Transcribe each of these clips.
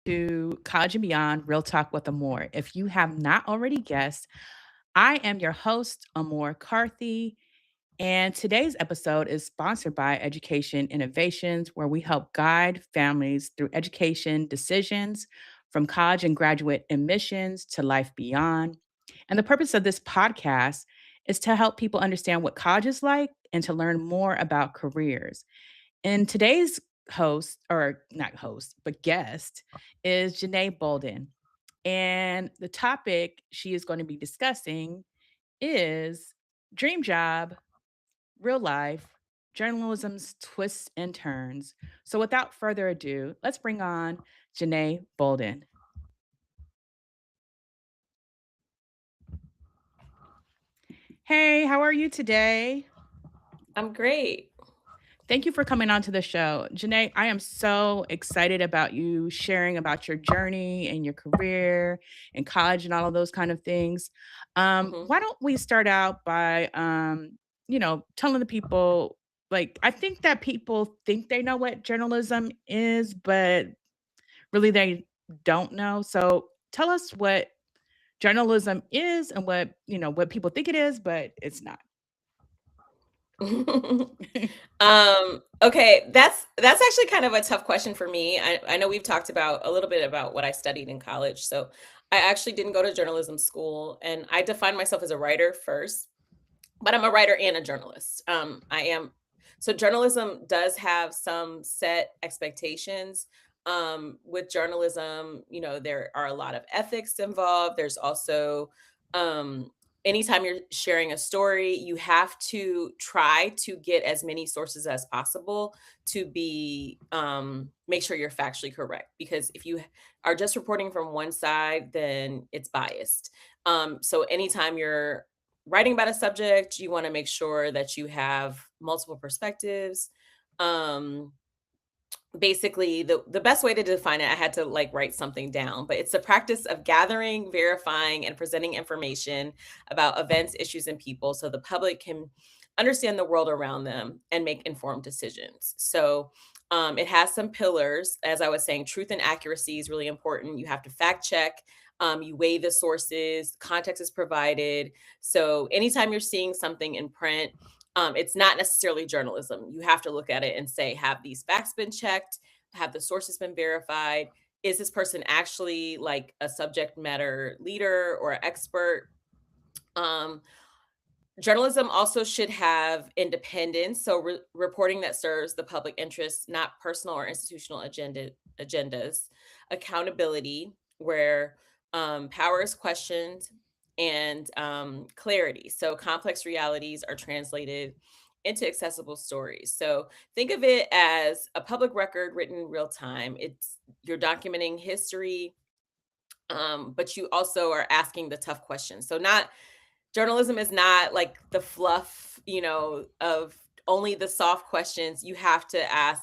to College and Beyond Real Talk with Amore. If you have not already guessed, I am your host, Amore Carthy, and today's episode is sponsored by Education Innovations, where we help guide families through education decisions from college and graduate admissions to life beyond. And the purpose of this podcast is to help people understand what college is like and to learn more about careers. And today's host, or not host, but guest, is Janee Bolden. And the topic she is going to be discussing is dream job, real life, journalism's twists and turns. So without further ado, let's bring on Janee Bolden. Hey, how are you today? I'm great. Thank you for coming on to the show. Janee, I am so excited about you sharing about your journey and your career and college and all of those kind of things. hmm Why don't we start out by, telling the people, like, I think that people think they know what journalism is, but really they don't know. So tell us what journalism is and what people think it is, but it's not. okay, that's actually kind of a tough question for me. I know we've talked about a little bit about what I studied in college. So I actually didn't go to journalism school, and I define myself as a writer first, but I'm a writer and a journalist. I am so journalism does have some set expectations. With journalism, there are a lot of ethics involved. There's also um, anytime you're sharing a story, you have to try to get as many sources as possible to be make sure you're factually correct. Because if you are just reporting from one side, then it's biased. So anytime you're writing about a subject, you want to make sure that you have multiple perspectives. Um, Basically, the best way to define it, I had to like write something down, but it's the practice of gathering, verifying, and presenting information about events, issues, and people so the public can understand the world around them and make informed decisions. So it has some pillars. As I was saying, truth and accuracy is really important. You have to fact check. You weigh the sources, context is provided. So anytime you're seeing something in print, it's not necessarily journalism. You have to look at it and say, have these facts been checked? Have the sources been verified? Is this person actually like a subject matter leader or expert? Um, Journalism also should have independence, so reporting that serves the public interest, not personal or institutional agendas. Accountability, where power is questioned, and clarity. So complex realities are translated into accessible stories. So think of it as a public record written in real time. It's you're documenting history, but you also are asking the tough questions. So not journalism is not like the fluff, of only the soft questions. You have to ask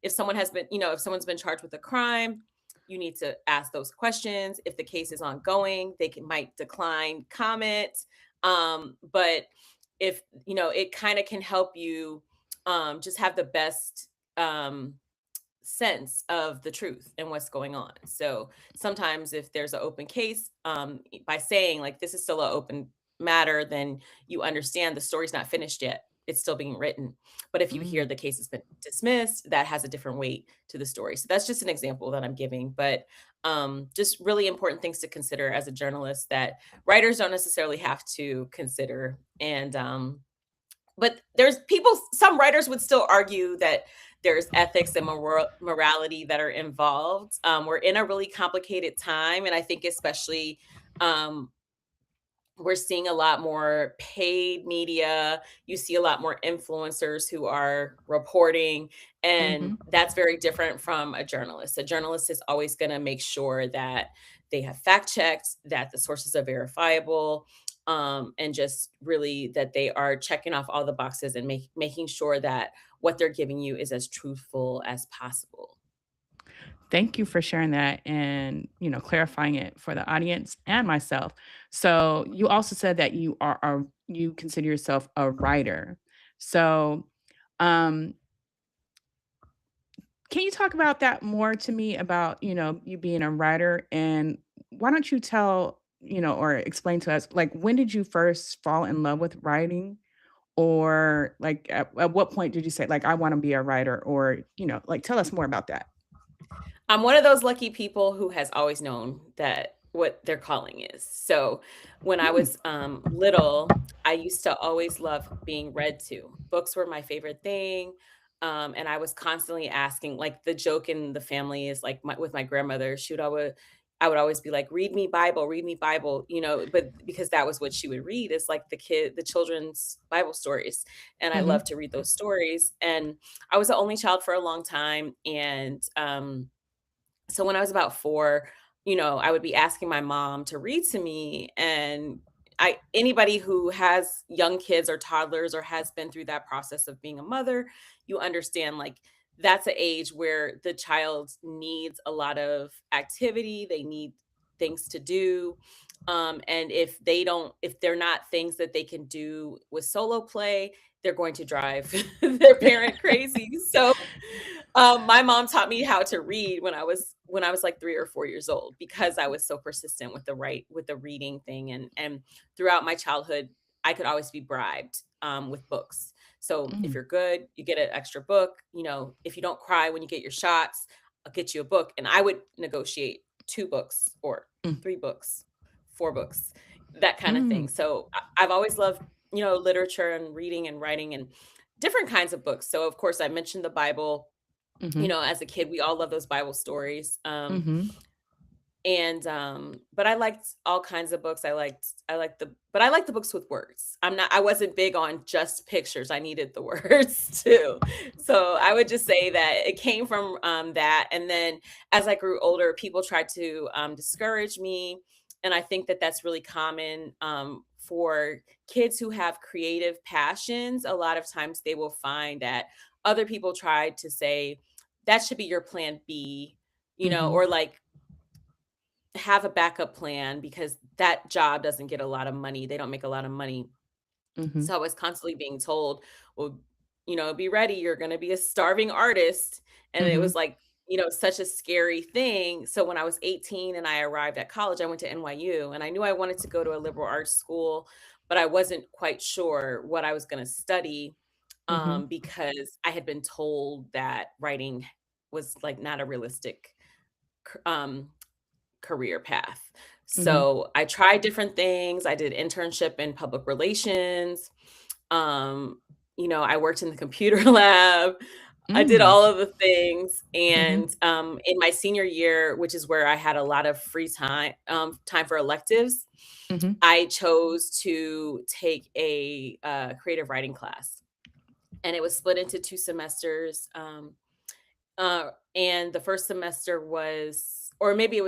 if someone has been, if someone's been charged with a crime, you need to ask those questions. If the case is ongoing, might decline comment. But if, it kind of can help you just have the best sense of the truth and what's going on. So sometimes if there's an open case, by saying like this is still an open matter, then you understand the story's not finished yet. It's still being written. But if you hear Mm. the case has been dismissed, that has a different weight to the story. So that's just an example that I'm giving. But just really important things to consider as a journalist that writers don't necessarily have to consider. And but there's people, some writers would still argue that there's ethics and morality that are involved. We're in a really complicated time, and I think especially um, we're seeing a lot more paid media. You see a lot more influencers who are reporting, and Mhm. that's very different from a journalist. A journalist is always going to make sure that they have fact checked, that the sources are verifiable, and just really that they are checking off all the boxes and making sure that what they're giving you is as truthful as possible. Thank you for sharing that and, clarifying it for the audience and myself. So, you also said that you consider yourself a writer. So, um Can you talk about that more to me about, you being a writer? And why don't you tell, or explain to us, like, when did you first fall in love with writing? Or like, at what point did you say, like, I want to be a writer? Or, like, tell us more about that. I'm one of those lucky people who has always known that what their calling is. So when I Mm, was little, I used to always love being read to. Books were my favorite thing. And I was constantly asking, like the joke in the family is like with my grandmother, I would always be like, read me Bible, but because that was what she would read is like the children's Bible stories. And I love mhm, to read those stories. And I was the only child for a long time. And so when I was about 4, I would be asking my mom to read to me, and I anybody who has young kids or toddlers or has been through that process of being a mother, you understand, like, that's an age where the child needs a lot of activity, they need things to do, and if they're not things that they can do with solo play, they're going to drive their parent crazy, so my mom taught me how to read when I was like 3 or 4 years old because I was so persistent with the reading thing, and throughout my childhood, I could always be bribed, with books. So if mm, you're good, you get an extra book, if you don't cry when you get your shots, I'll get you a book, and I would negotiate 2 books or mm, 3 books, 4 books, that kind of thing. mm, So I've always loved, literature and reading and writing and different kinds of books. So of course I mentioned the Bible. mhm, As a kid, we all love those Bible stories. mhm, But I liked all kinds of books. But I like the books with words. I wasn't big on just pictures. I needed the words too. So I would just say that it came from that. And then as I grew older, people tried to discourage me. And I think that that's really common for kids who have creative passions. A lot of times they will find that other people tried to say, that should be your plan B, mhm, or like have a backup plan because that job doesn't get a lot of money. They don't make a lot of money. mhm, So I was constantly being told, well, be ready. You're going to be a starving artist. And it mhm, was like, such a scary thing. So when I was 18 and I arrived at college, I went to NYU and I knew I wanted to go to a liberal arts school, but I wasn't quite sure what I was going to study mhm, because I had been told that writing was like not a realistic c- um, career path. mhm, So I tried different things. I did internship in public relations. Um, I worked in the computer lab. I did mm, all of the things. mhm, And in my senior year, which is where I had a lot of free time for electives, mhm, I chose to take a creative writing class. And it was split into 2 semesters. And the first semester was, or maybe it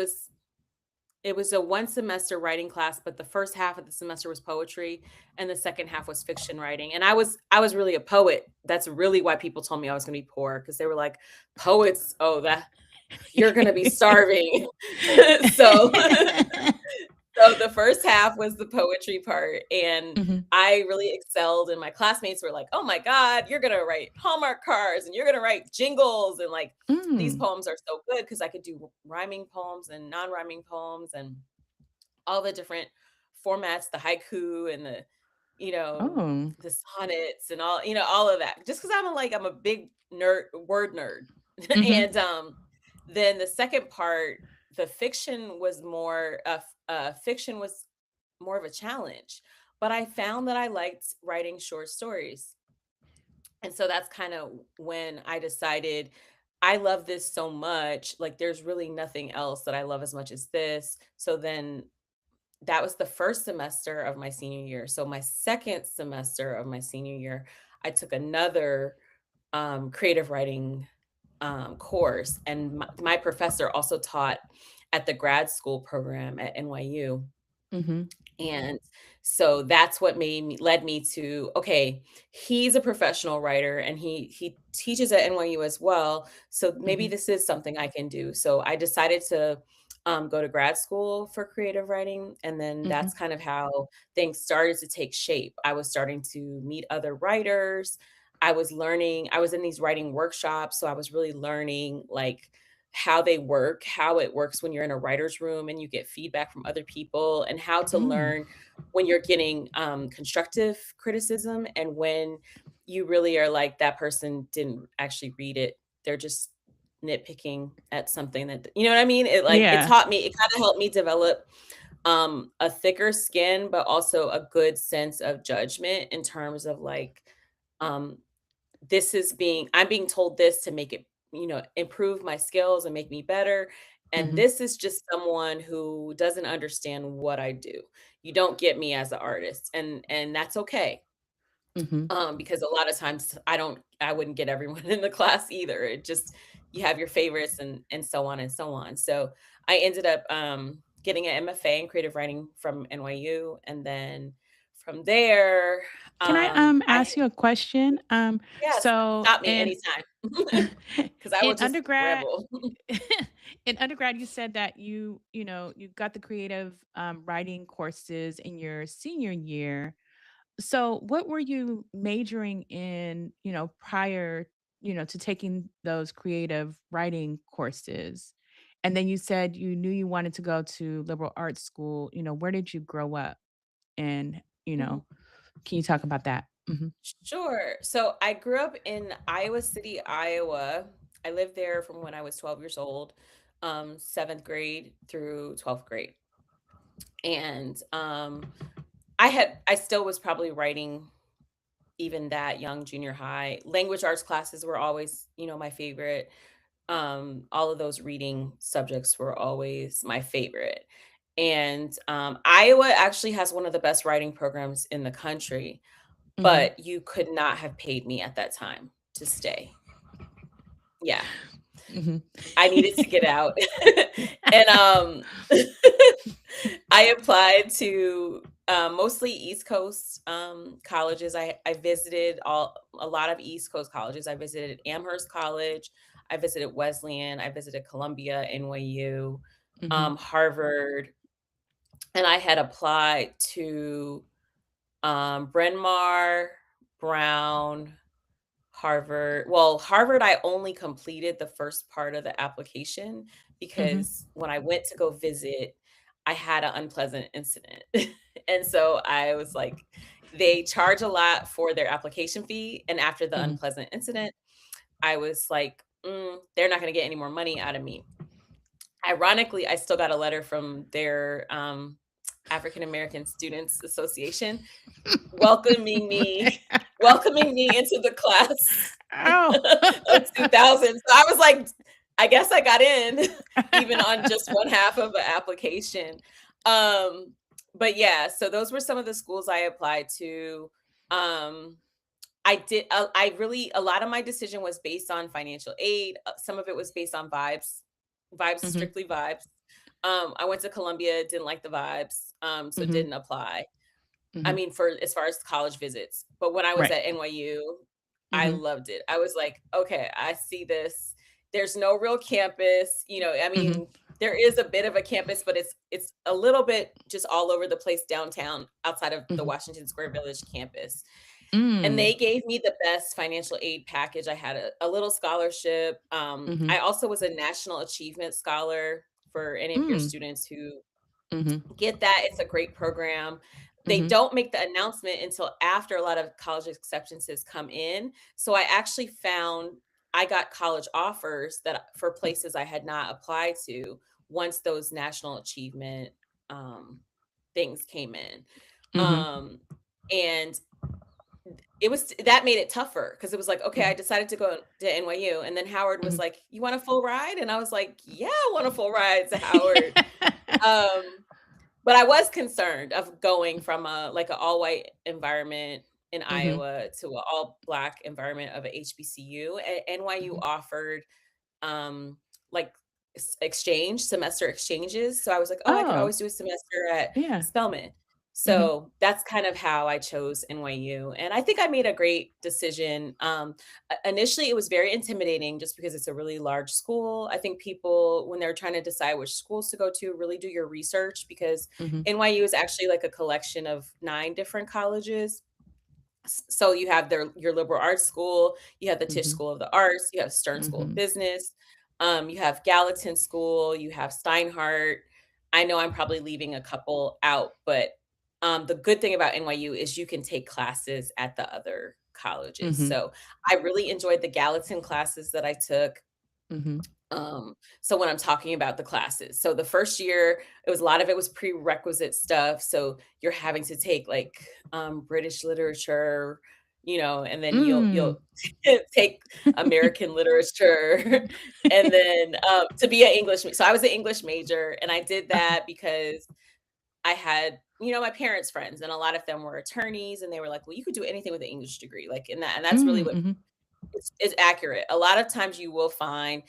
was a 1 semester writing class, but the first half of the semester was poetry and the second half was fiction writing. And I was really a poet. That's really why people told me I was going to be poor because they were like, poets, oh, that you're going to be starving. so So the first half was the poetry part, and Mhm, I really excelled, and my classmates were like, "Oh my god, you're gonna write Hallmark cards, and you're gonna write jingles, and, like, these mm, poems are so good because I could do rhyming poems and non-rhyming poems and all the different formats, the haiku and you know, oh, the sonnets and all of that. Just because I'm a big word nerd. mhm, And, then the second part, the fiction was more of a challenge, but I found that I liked writing short stories. And so that's kind of when I decided I love this so much, like, there's really nothing else that I love as much as this. So then that was the first semester of my senior year. So my second semester of my senior year, I took another creative writing course, and my professor also taught at the grad school program at NYU. mhm, And so that's what led me to, okay, he's a professional writer and he teaches at NYU as well. So maybe mhm, this is something I can do. So I decided to go to grad school for creative writing. And then that's mhm, kind of how things started to take shape. I was starting to meet other writers. I was in these writing workshops, so I was really learning like how they work, how it works when you're in a writer's room and you get feedback from other people, and how to Mm. learn when you're getting constructive criticism and when you really are like that person didn't actually read it. They're just nitpicking at something that you know what I mean? It Yeah. taught me, it kind of helped me develop a thicker skin, but also a good sense of judgment in terms of like, um, I'm being told this to make it, improve my skills and make me better. And Mhm. this is just someone who doesn't understand what I do. You don't get me as an artist, and that's okay. Mhm. Because a lot of times I wouldn't get everyone in the class either. It just you have your favorites and so on and so on. So I ended up getting an MFA in creative writing from NYU, and then from there, Can I I ask you a question? yes, So stop me in anytime because I will in just undergrad ramble. in undergrad you said that you got the creative writing courses in your senior year. So what were you majoring in, prior, to taking those creative writing courses? And then you said you knew you wanted to go to liberal arts school. Where did you grow up? And, can you talk about that? Mhm. Sure. So I grew up in Iowa City, Iowa. I lived there from when I was 12 years old, seventh grade through 12th grade. And I still was probably writing even that young, junior high. Language arts classes were always, my favorite. All of those reading subjects were always my favorite. And Iowa actually has one of the best writing programs in the country, Mhm. but you could not have paid me at that time to stay. Yeah, Mhm. I needed to get out. And, I applied to, mostly East Coast, colleges. I visited a lot of East Coast colleges. I visited Amherst College, I visited Wesleyan, I visited Columbia, NYU, Mhm. Harvard, and I had applied to, Bryn Mawr, Brown, Harvard. Well, Harvard, I only completed the first part of the application Mhm. because when I went to go visit, I had an unpleasant incident. And so I was like, they charge a lot for their application fee. And after the Mhm. unpleasant incident, I was like, they're not going to get any more money out of me. Ironically, I still got a letter from their African American Students Association welcoming me welcoming me into the class Oh. of 2000. So I was like, I guess I got in even on just one half of an application. Um, but yeah, so those were some of the schools I applied to. Um, I really, a lot of my decision was based on financial aid. Some of it was based on vibes, Mhm. strictly vibes. I went to Columbia, didn't like the vibes, so Mhm. didn't apply. I Mhm. mean, for as far as college visits, but when I was Right. at NYU, I Mhm. loved it. I was like, "Okay, I see this. There's no real campus." I Mhm. mean, there is a bit of a campus, but it's a little bit just all over the place downtown outside of the Mhm. Washington Square Village campus. And Mm. they gave me the best financial aid package. I had a little scholarship. Mhm. I also was a National Achievement Scholar for any of your Mm. students who Mhm. get that. It's a great program. They Mhm. don't make the announcement until after a lot of college acceptances come in. So I actually found I got college offers that for places I had not applied to once those national achievement um, things came in. Mhm. Um, and it was that made it tougher because it was like, okay, I Mhm. decided to go to NYU, and then Howard was Mhm. like, "You want a full ride?" And I was like, "Yeah, I want a full ride to Howard." Um, but I was concerned of going from a like an all-white environment in Mhm. Iowa to an all-black environment of a HBCU. NYU Mhm. offered, um, like, semester exchanges, so I was like, "Oh, I could Oh, always do a semester at yeah. Spelman." Mhm. So, that's kind of how I chose NYU, and I think I made a great decision. Initially, it was very intimidating just because it's a really large school. I think people, when they're trying to decide which schools to go to, really do your research because Mhm. NYU is actually like a collection of 9 different colleges. So you have your liberal arts school, you have the Tisch Mhm. School of the Arts, you have Stern School of Mhm. Business, you have Gallatin School, you have Steinhardt. I know I'm probably leaving a couple out, but the good thing about NYU is you can take classes at the other colleges. Mhm. So I really enjoyed the Gallatin classes that I took. Mhm. So when I'm talking about the classes, so the first year, it was a lot of it was prerequisite stuff. So you're having to take like British literature, and then you'll Mm. take American literature, and then to be an So I was an English major, and I did Okay. that because I had my parents' friends, and a lot of them were attorneys, and they were like, "Well, you could do anything with an English degree," like in that, and that's really Mm, what mhm. it's accurate. A lot of times you will find,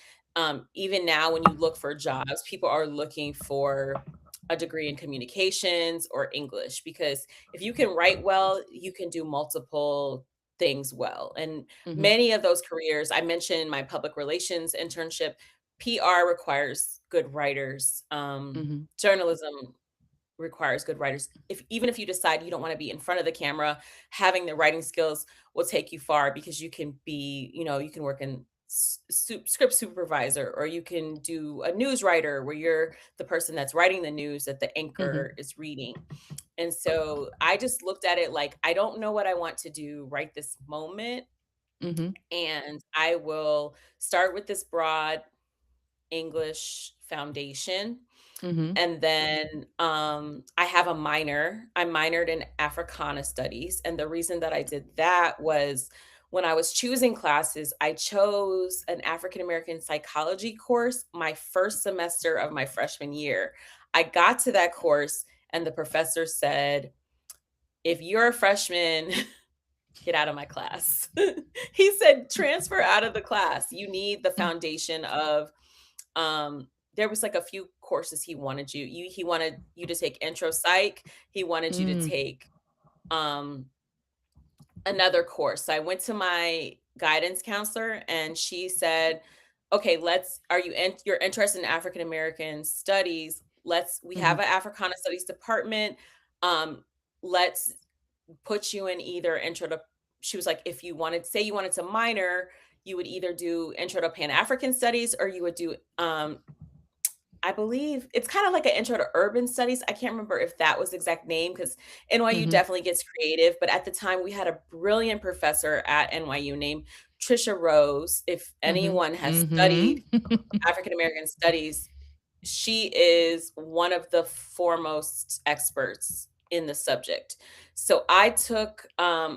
even now when you look for jobs, people are looking for a degree in communications or English because if you can write well, you can do multiple things well. And Mhm. many of those careers, I mentioned my public relations internship, PR requires good writers. Mhm. Journalism requires good writers. Even if you decide you don't want to be in front of the camera, having the writing skills will take you far because you can work in script supervisor, or you can do a news writer where you're the person that's writing the news that the Mhm. anchor is reading. And so I just looked at it like I don't know what I want to do right this moment, Mhm. and I will start with this broad English foundation, Mhm. and then, I have a minor. I minored in Africana Studies, and the reason that I did that was when I was choosing classes, I chose an African American psychology course my first semester of my freshman year. I got to that course, and the professor said, "If you're a freshman, get out of my class." He said, "Transfer out of the class. You need the Mm. foundation of." There was like a few courses he wanted you to take intro psych. He wanted you to Mm. take um another course. So I went to my guidance counselor and she said, "Okay, you're interested in African American studies. We have Mhm. an Africana Studies department. Let's put you in either intro to." She was like, "If you wanted to minor, you would either do intro to Pan African Studies, or you would do I believe it's kind of like an intro to urban studies." I can't remember if that was the exact name because NYU Mhm. definitely gets creative. But at the time, we had a brilliant professor at NYU named Trisha Rose. If Mhm. anyone has studied Mhm. African American studies, she is one of the foremost experts in the subject. So I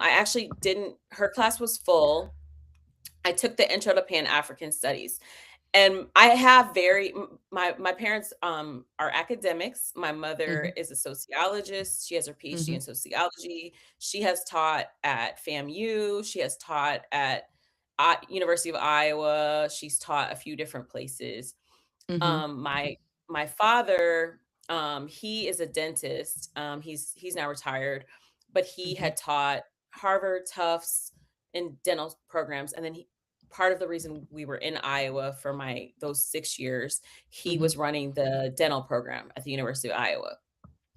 actually didn't, her class was full. I took the intro to Pan African Studies, and I have very my parents are academics. My mother Mhm. is a sociologist. She has her PhD Mhm. in sociology. She has taught at FAMU. She has taught at University of Iowa. She's taught a few different places. Mhm. My father, he is a dentist. He's now retired, but he Mhm. had taught Harvard, Tufts, in dental programs, and then part of the reason we were in Iowa for my those 6 years, he Mhm. was running the dental program at the University of Iowa.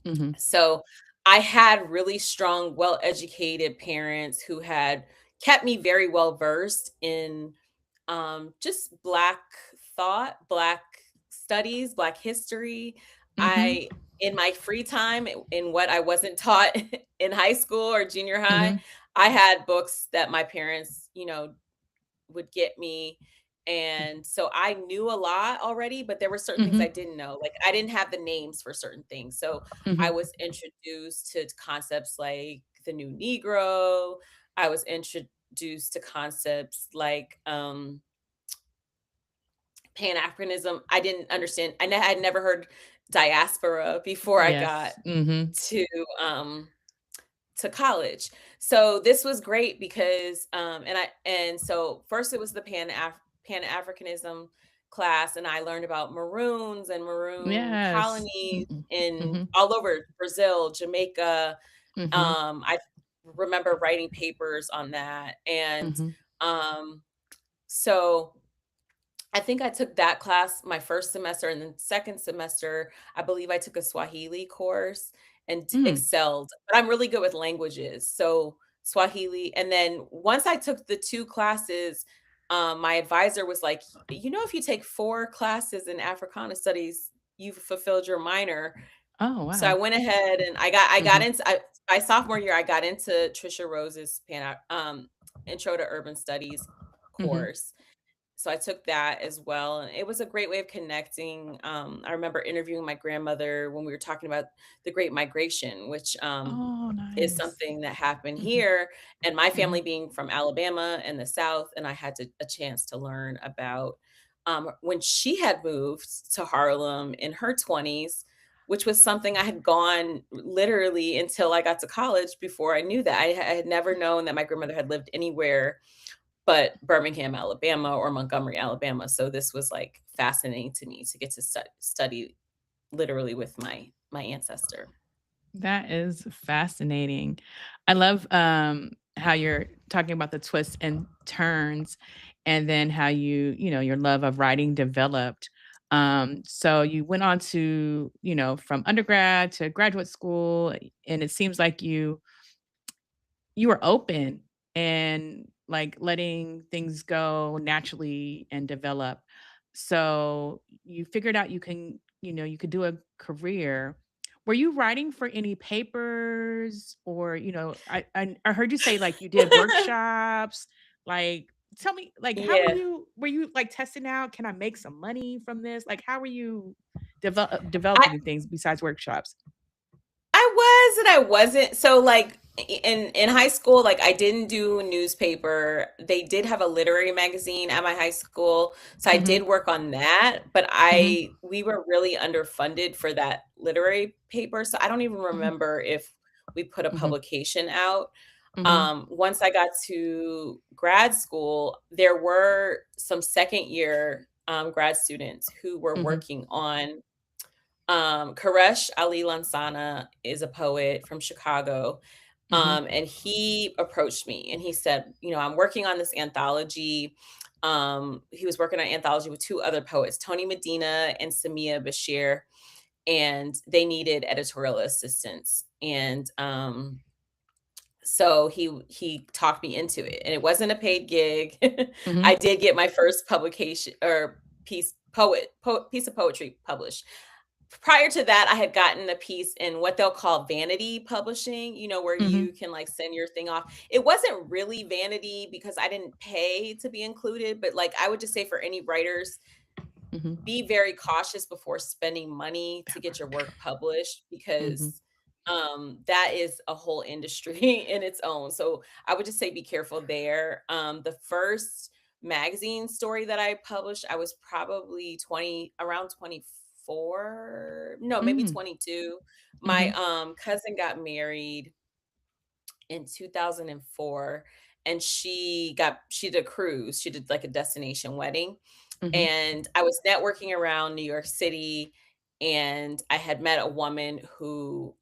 Mhm. So I had really strong, well-educated parents who had kept me very well versed in just Black thought, Black studies, Black history. Mhm. In my free time, in what I wasn't taught in high school or junior high, Mhm. I had books that my parents, would get me. And so I knew a lot already, but there were certain things I Mhm. didn't know. Like I didn't have the names for certain things. So I Mhm. was introduced to concepts like the new Negro. I was introduced to concepts like Pan-Africanism. I didn't understand. I'd never heard diaspora before I got Yes. Mhm. to um to college. So this was great because so first it was the Pan-Africanism class, and I learned about maroons and maroon Yes. colonies Mhm. in Mhm. all over Brazil, Jamaica. Mhm. I remember writing papers on that. And Mhm. um so I think I took that class my first semester, and then second semester, I believe I took a Swahili course and Mm. excelled. But I'm really good with languages. So Swahili. And then once I took the 2 classes, my advisor was like, if you take 4 classes in Africana studies, you've fulfilled your minor." Oh, So I wow. went ahead and I got Mhm. into my sophomore year, I got into Trisha Rose's Intro to Urban Studies Mhm. course. So I took that as well, and it was a great way of connecting. I remember interviewing my grandmother when we were talking about the Great Migration, which Oh, is nice. something that happened Mhm. here, and my family Mhm. being from Alabama and the South, and I had a chance to learn about when she had moved to Harlem in her 20s, which was something I had gone literally until I got to college before I knew that. I had never known that my grandmother had lived anywhere but Birmingham, Alabama, or Montgomery, Alabama. So this was like fascinating to me to get to study literally with my ancestor. That is fascinating. I love, how you're talking about the twists and turns, and then how your love of writing developed. So you went on to, from undergrad to graduate school, and it seems like you were open and, like, letting things go naturally and develop. So, you figured out you could do a career. Were you writing for any papers or, I heard you say, like, you did workshops, like, tell me, like, how Yeah. were you, like, testing out, "Can I make some money from this?" Like, how were you I developing things besides workshops? I was and I wasn't. So like in high school, like I didn't do newspaper. They did have a literary magazine at my high school. So I did Mhm, work on that, but mhm, we were really underfunded for that literary paper. So I don't even mhm, remember if we put a mhm, publication out. mhm, Once I got to grad school, there were some second year grad students who were mhm, working on Koresh Ali Lansana is a poet from Chicago. mhm, And he approached me and he said, I'm working on this anthology. He was working on an anthology with 2 other poets, Tony Medina and Samia Bashir, and they needed editorial assistance. And so he talked me into it, and it wasn't a paid gig. I mhm. did get my first publication or piece of poetry published. Prior to that, I had gotten a piece in what they'll call vanity publishing, where you Mhm, can like send your thing off. It wasn't really vanity because I didn't pay to be included, but like I would just say for any writers, mhm. be very cautious before spending money to get your work published Mhm, because that is a whole industry in its own. So I would just say be careful there. The first magazine story that I published, I was probably 20, around 24, no, maybe mm, 22. My mhm, cousin got married in 2004, and she did a cruise. She did like a destination wedding, mhm, and I was networking around New York City, and I had met a woman who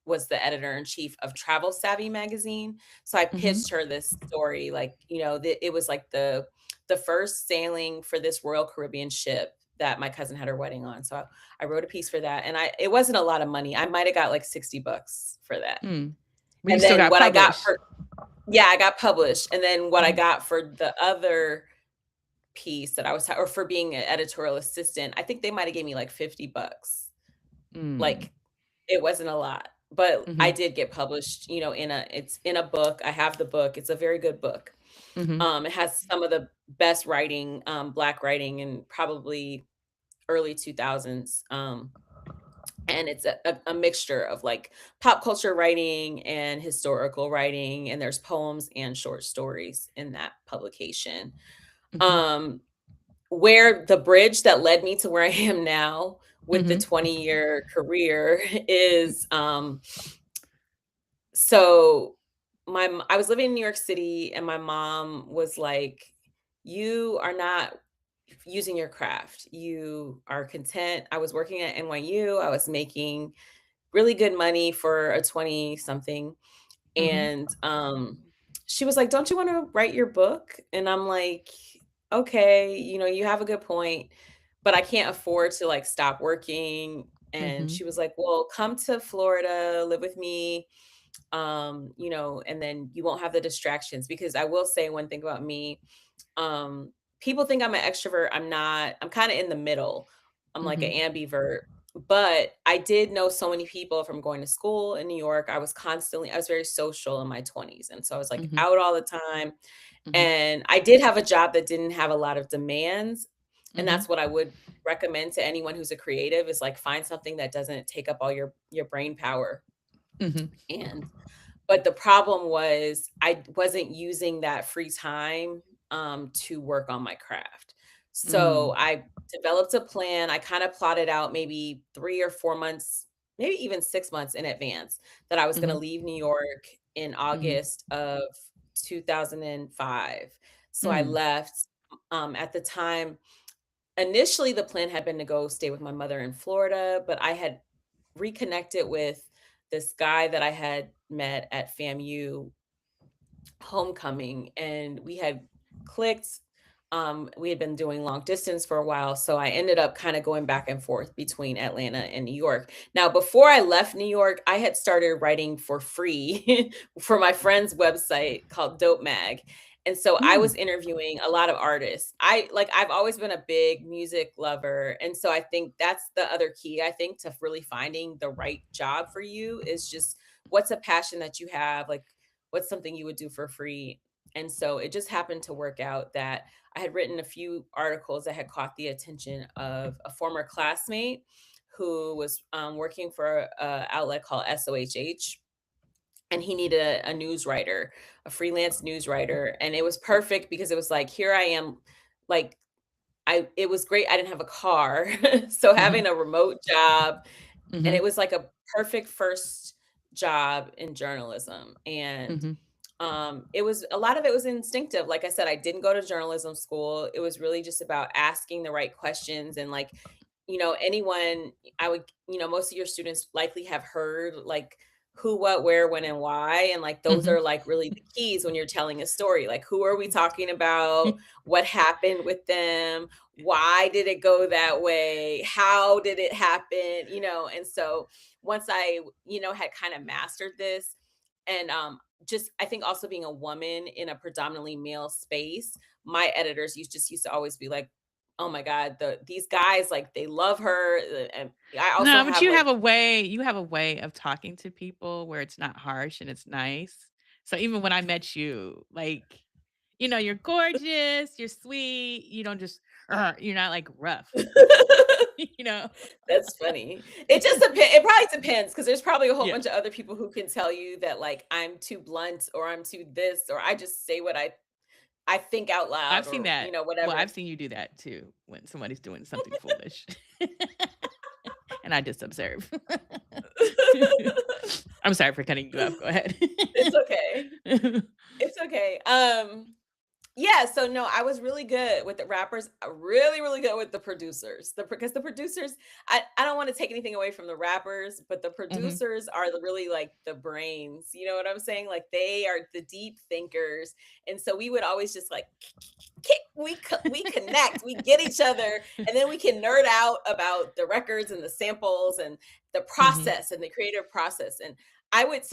was the editor in chief of Travel Savvy magazine. So I mhm. pitched her this story, like it was like the first sailing for this Royal Caribbean ship that my cousin had her wedding on. So I wrote a piece for that, and it wasn't a lot of money. I might have got like $60 for that. Mm. But you And still then got what I got published. for yeah, I got published, and then what I Mhm, got for the other piece that I was or for being an editorial assistant, I think they might have gave me like $50. mm, Like, it wasn't a lot, but I mhm, did get published, it's in a book. I have the book. It's a very good book. mhm, It has some of the best writing, Black writing in probably early 2000s. And it's a mixture of like pop culture writing and historical writing, and there's poems and short stories in that publication. mhm, Um, where the bridge that led me to where I am now with the mhm, 20-year career is so I was living in New York City, and my mom was like, "You are not using your craft. You are content." I was working at NYU. I was making really good money for a 20 something. mhm, And she was like, "Don't you want to write your book?" And I'm like, "Okay, you have a good point, but I can't afford to like stop working." And mhm, she was like, "Well, come to Florida, live with me. and then you won't have the distractions. Because I will say one thing about me, um, people think I'm an extrovert. I'm not. I'm kind of in the middle. I'm like an Mhm. ambivert. But I did know so many people from going to school in New York. I was very social in my 20s. And so I was like Mhm. out all the time. Mhm. And I did have a job that didn't have a lot of demands. And Mhm. that's what I would recommend to anyone who's a creative, is like find something that doesn't take up all your brain power. Mhm. And but the problem was I wasn't using that free time, to work on my craft. So Mm. I developed a plan. I kind of plotted out maybe 3 or 4 months, maybe even 6 months in advance, that I was gonna Mhm. leave New York in Mhm. August of 2005. So I Mm. left, at the time. Initially, the plan had been to go stay with my mother in Florida, but I had reconnected with this guy that I had met at FAMU homecoming, and we had clicked. We had been doing long distance for a while, so I ended up kind of going back and forth between Atlanta and New York. Now, before I left New York, I had started writing for free for my friend's website called Dope Mag. And so I was Mm. interviewing a lot of artists. I've always been a big music lover, and so I think that's the other key, I think, to really finding the right job for you, is just what's a passion that you have, like what's something you would do for free. And so it just happened to work out that I had written a few articles that had caught the attention of a former classmate who was, working for a outlet called SOHH, and he needed a news writer, a freelance news writer. And it was perfect because it was like, here I am, like, it was great. I didn't have a car. So Mhm. having a remote job, and it Mhm. was like a perfect first job in journalism. And Mhm. it was a lot of it was instinctive. Like I said, I didn't go to journalism school. It was really just about asking the right questions. And like, anyone, I would, most of your students likely have heard like who, what, where, when, and why. And like those Mhm. are like really the keys when you're telling a story. Like, who are we talking about? What happened with them? Why did it go that way? How did it happen? And so once I, had kind of mastered this, and just I think also being a woman in a predominantly male space, my editors used to always be like, "Oh my god, these guys, like, they love her." And I also No, but have like, you have a way of talking to people where it's not harsh and it's nice. So even when I met you, like, you're gorgeous, you're sweet, you don't just you're not like rough, you know? that's funny. It probably depends, because there's probably a whole Yeah. bunch of other people who can tell you that, like, I'm too blunt, or I'm too this, or I just say what I think out I've loud, seen or, that. Well, I've whatever. seen you do that too when somebody's doing something foolish. And I just observe. I'm sorry for cutting you off. Go ahead. It's okay. It's okay. Yeah, so no, I was really good with the rappers, really, really good with the producers. Because the producers, I don't want to take anything away from the rappers, but the Mhm. producers are really like the brains. You know what I'm saying? Like, they are the deep thinkers. And so we would always just like we connect, we get each other, and then we can nerd out about the records and the samples and the Mhm. process and the creative process. And I would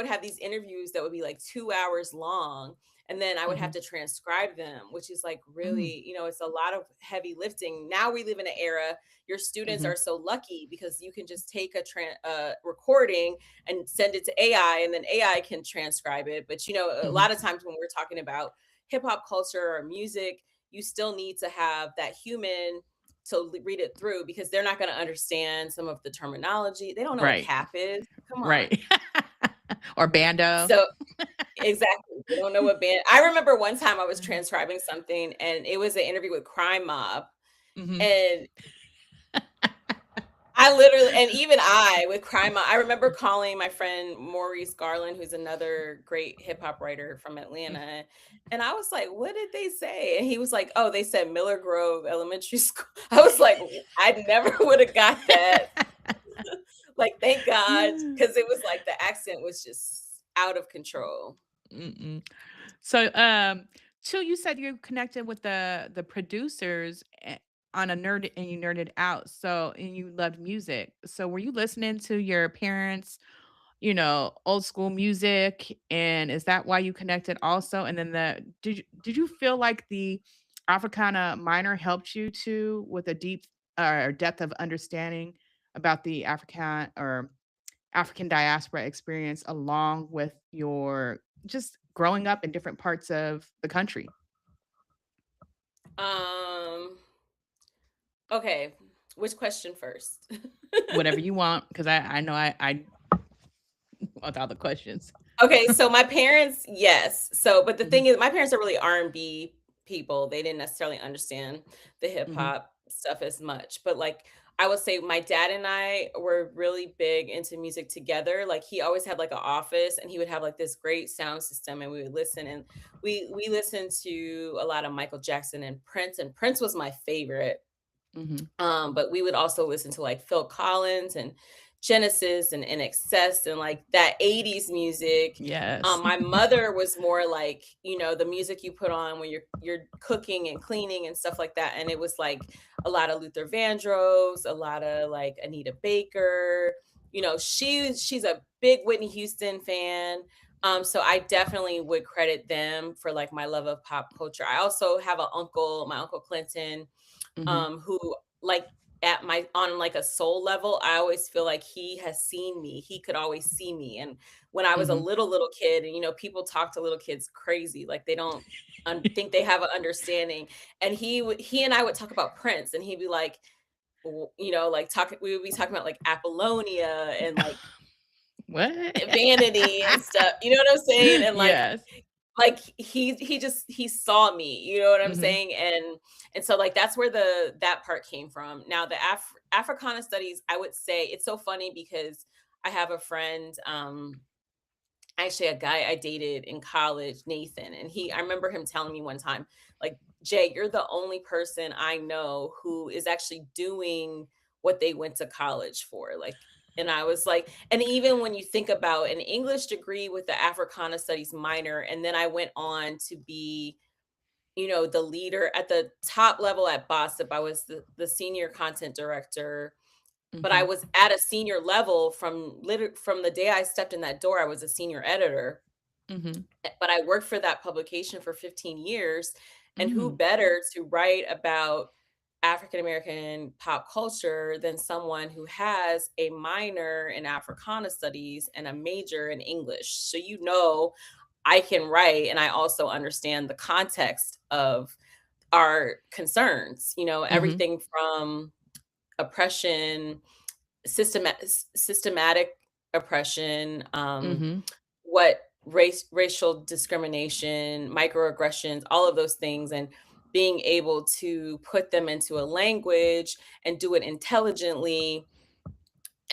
have these interviews that would be like 2 hours long, and then I would have Mhm. to transcribe them, which is like Mm. really, it's a lot of heavy lifting. Now we live in an era, your students Mhm. are so lucky because you can just take a recording and send it to AI, and then AI can transcribe it. But a Mhm. lot of times when we're talking about hip hop culture or music, you still need to have that human to read it through, because they're not going to understand some of the terminology. They don't know what Right. cap is. Come on. Right. Or bando. So exactly. They don't know what band. I remember one time I was Mhm. transcribing something, and it was an interview with Crime Mob. Mhm. And I literally, and even I with Crime Mob, I remember calling my friend Maurice Garland, who's another great hip hop writer from Atlanta. And I was like, what did they say? And he was like, oh, they said Miller Grove Elementary School. I was like, I never would have got that. Like, thank God. Cause it was like the accent was just out of control. Mm-mm. So, too, you said you connected with the producers on a nerd and you nerded out. So, and you loved music. So, were you listening to your parents, old school music, and is that why you connected also? And then did you feel like the Africana minor helped you too with a deep or depth of understanding about the African diaspora experience along with your just growing up in different parts of the country? Um, okay, which question first? Whatever you want, because I know I want all the questions. Okay, so my parents, yes. So, but the Mhm, thing is, my parents are really R&B people. They didn't necessarily understand the hip mhm, hop stuff as much. But like, I would say my dad and I were really big into music together. Like, he always had like an office, and he would have like this great sound system, and we would listen. And we listened to a lot of Michael Jackson and Prince was my favorite. mhm. But we would also listen to like Phil Collins and Genesis and Excess and like that 80s music. Yes. My mother was more like, the music you put on when you're cooking and cleaning and stuff like that. And it was like a lot of Luther Vandross, a lot of like Anita Baker. She's a big Whitney Houston fan. So I definitely would credit them for like my love of pop culture. I also have my uncle Clinton, Mhm, who like at my on like a soul level, I always feel like he has seen me. He could always see me. And when I was a mhm. little kid, and people talk to little kids crazy, like they don't think they have an understanding. And he and I would talk about Prince, and he'd be like, like talking. We would be talking about like Apollonia and like What? Vanity and stuff. You know what I'm saying? And Yes. like he saw me, you know what I'm Mhm, saying? And so like that's where that part came from. Now the Africana studies, I would say it's so funny because I have a friend, actually a guy I dated in college, Nathan, and I remember him telling me one time, like, Jay, you're the only person I know who is actually doing what they went to college for. Like, and I was like, and even when you think about an English degree with the Africana Studies minor, and then I went on to be, the leader at the top level at BOSSIP. I was the senior content director, but I mhm, was at a senior level from the day I stepped in that door. I was a senior editor, mhm. but I worked for that publication for 15 years. And who Mm, better to write about African American pop culture than someone who has a minor in Africana studies and a major in English? So, I can write, and I also understand the context of our concerns, mhm, everything from oppression, systematic oppression, mhm, what racial discrimination, microaggressions, all of those things, and being able to put them into a language and do it intelligently,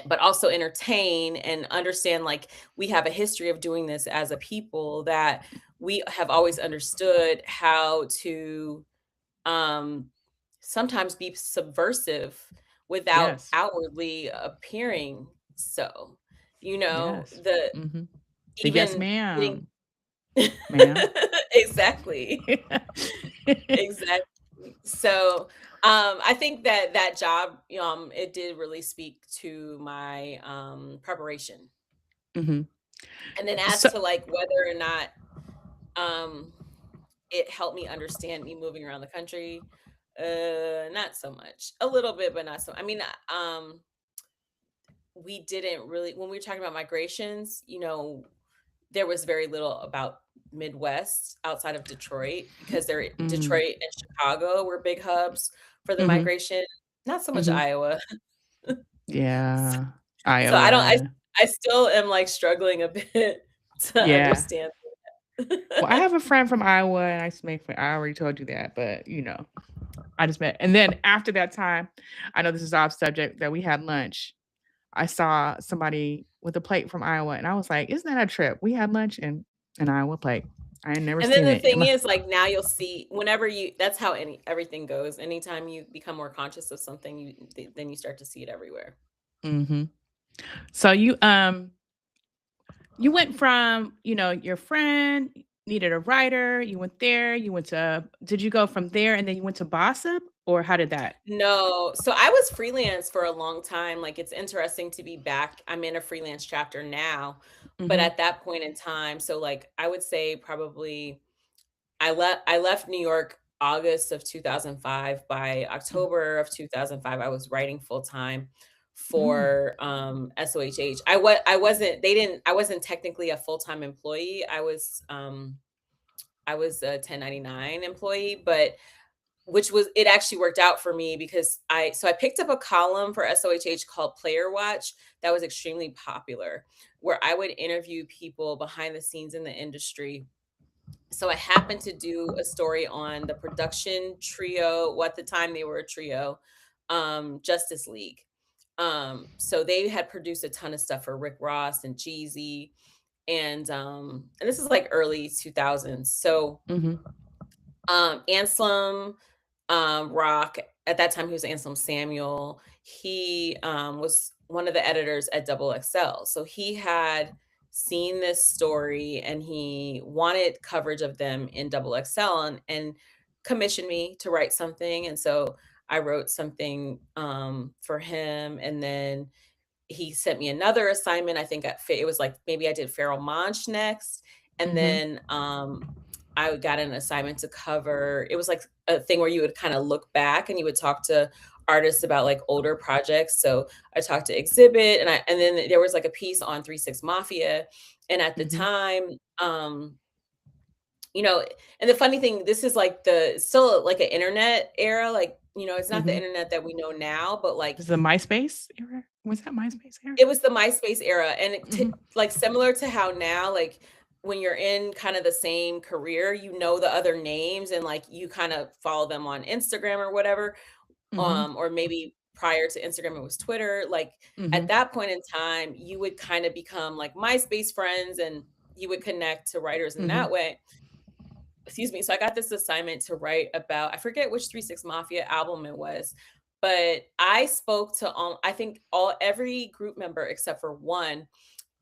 but also entertain and understand, like, we have a history of doing this as a people, that we have always understood how to um sometimes be subversive without yes, outwardly appearing so. yes. The Mhm. The yes, even getting ma'am, ma'am. exactly, exactly. So, I think that that job, it did really speak to my preparation. Mhm. And then as So to like whether or not um it helped me understand me moving around the country, not so much. A little bit, but not so. I mean, we didn't really, when we were talking about migrations, there was very little about Midwest outside of Detroit, because mm, Detroit and Chicago were big hubs for the mhm, migration. Not so much mhm. Iowa. S- Yeah. So I don't. Iowa. I still am like struggling a bit to Yeah. understand. Well, I have a friend from Iowa, and I used to make fun I already told you that, but, I just met and then after that time, I know this is off subject, that we had lunch. I saw somebody with a plate from Iowa, and I was like, "Isn't that a trip? We had lunch in Iowa plate." I had never And then seen the it in thing my is, like, now you'll see whenever that's how everything goes. Anytime you become more conscious of something, then you start to see it everywhere. Mhm. So you went from, your friend, needed a writer, you went there, you went to did you go from there and then you went to BOSSIP, or how did that? No. So I was freelance for a long time. Like it's interesting to be back. I'm in a freelance chapter now, but Mhm, at that point in time, so like I would say probably I left New York August of 2005. By mm, October of 2005, I was writing full time mm, for SOHH. I wasn't they didn't I wasn't technically a full-time employee. I was a 1099 employee, but which was it actually worked out for me because I picked up a column for SOHH called Player Watch that was extremely popular, where I would interview people behind the scenes in the industry. So I happened to do a story on the production trio, what at the time they were a trio, Justice League. So they had produced a ton of stuff for Rick Ross and Jeezy, and this is like early 2000s. So mhm, Anselm Rock, at that time he was Anselm Samuel. He was one of the editors at Double XL. So he had seen this story and he wanted coverage of them in Double XL and commissioned me to write something. And so I wrote something for him. And then he sent me another assignment. I think it was like maybe I did Feral Monch next. And mhm, then I got an assignment to cover. It was like a thing where you would kind of look back and you would talk to artists about like older projects. So I talked to Exhibit and then there was like a piece on 3 6 Mafia. And at the mhm, time, you know, and the funny thing, this is like still like an internet era. Like, it's not the mhm. internet that we know now, but like Was the MySpace era? Was that MySpace era? it was the MySpace era, and Mhm, like, similar to how now, like, when you're in kind of the same career, you know the other names and, like, you kinda follow them on Instagram or whatever, mhm, or maybe prior to Instagram, it was Twitter. Like, at mhm, that point in time, you would kinda become, like, MySpace friends, and you would connect to writers in mhm, that way. Excuse me. So I got this assignment to write about, I forget which 3 6 Mafia album it was, but I spoke to, I think every group member except for one,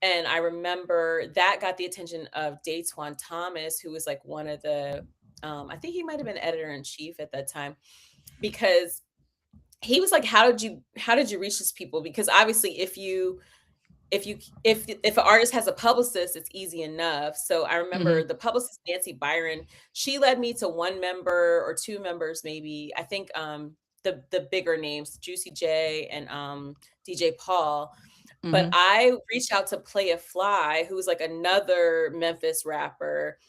and I remember that got the attention of Daytwan Thomas, who was like one of the, I think he might have been editor in chief at that time, because he was like, how did you reach these people? Because obviously, if an artist has a publicist, it's easy enough. So I remember mhm, the publicist Nancy Byron, she led me to one member or two members, maybe. I think the bigger names, Juicy J and DJ Paul. But mhm, I reached out to Play a Fly, who's like another Memphis rapper,